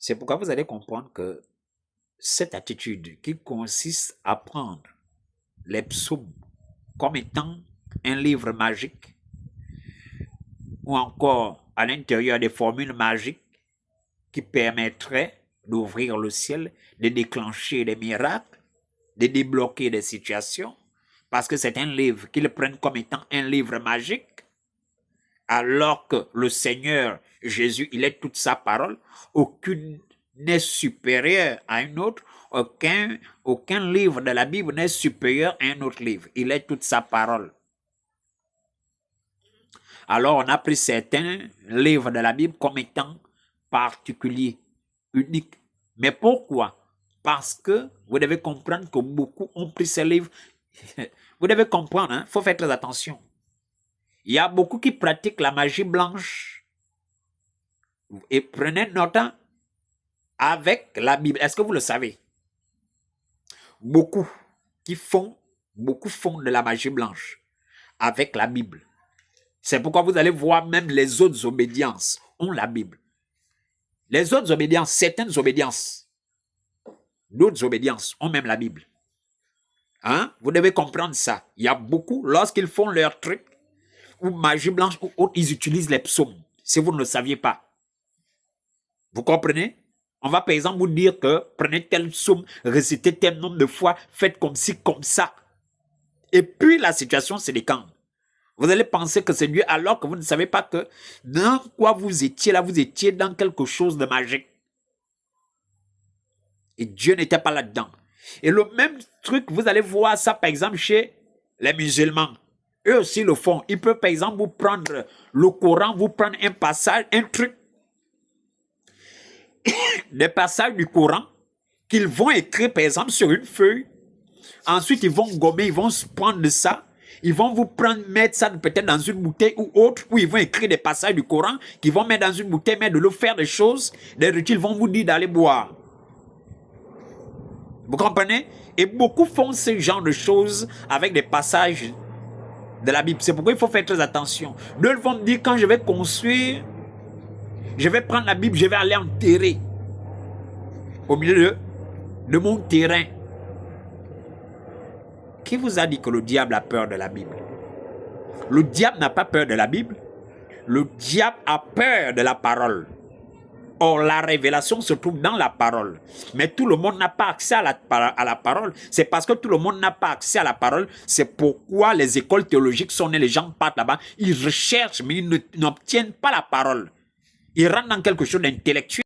C'est pourquoi vous allez comprendre que cette attitude qui consiste à prendre les psaumes comme étant un livre magique ou encore à l'intérieur des formules magiques qui permettraient d'ouvrir le ciel, de déclencher des miracles, de débloquer des situations, parce que c'est un livre qu'ils prennent comme étant un livre magique, alors que le Seigneur Jésus, il est toute sa parole, aucune n'est supérieure à une autre, aucun livre de la Bible n'est supérieur à un autre livre, il est toute sa parole. Alors on a pris certains livres de la Bible comme étant particuliers, uniques. Mais pourquoi? Parce que vous devez comprendre que beaucoup ont pris ces livres. Vous devez comprendre, il faut faire très attention. Il y a beaucoup qui pratiquent la magie blanche. Et prenez note avec la Bible. Est-ce que vous le savez? Beaucoup font de la magie blanche avec la Bible. C'est pourquoi vous allez voir même les autres obédiences ont la Bible. Les autres obédiences, certaines obédiences, d'autres obédiences ont même la Bible. Hein? Vous devez comprendre ça. Il y a beaucoup, lorsqu'ils font leur truc, ou magie blanche ou autre, ils utilisent les psaumes, si vous ne le saviez pas. Vous comprenez? On va par exemple vous dire que prenez tel psaume, récitez tel nombre de fois, faites comme ci, comme ça. Et puis la situation se décante. Vous allez penser que c'est Dieu alors que vous ne savez pas que dans quoi vous étiez là, vous étiez dans quelque chose de magique. Et Dieu n'était pas là-dedans. Et le même truc, vous allez voir ça par exemple chez les musulmans. Eux aussi le font. Ils peuvent par exemple vous prendre le Coran, vous prendre un passage, un truc, des passages du Coran qu'ils vont écrire par exemple sur une feuille. Ensuite, ils vont gommer, ils vont se prendre de ça. Ils vont vous prendre, mettre ça peut-être dans une bouteille ou autre, où ils vont écrire des passages du Coran, qu'ils vont mettre dans une bouteille, mettre de l'eau, faire des choses, des rituels, ils vont vous dire d'aller boire. Vous comprenez? Et beaucoup font ce genre de choses avec des passages de la Bible. C'est pourquoi il faut faire très attention. D'autres vont me dire, quand je vais construire, je vais prendre la Bible, je vais aller enterrer au milieu de mon terrain. Qui vous a dit que le diable a peur de la Bible? Le diable n'a pas peur de la Bible. Le diable a peur de la parole. Or, la révélation se trouve dans la parole. Mais tout le monde n'a pas accès à la parole. C'est parce que tout le monde n'a pas accès à la parole. C'est pourquoi les écoles théologiques sont nées. Les gens partent là-bas. Ils recherchent, mais ils n'obtiennent pas la parole. Ils rentrent dans quelque chose d'intellectuel.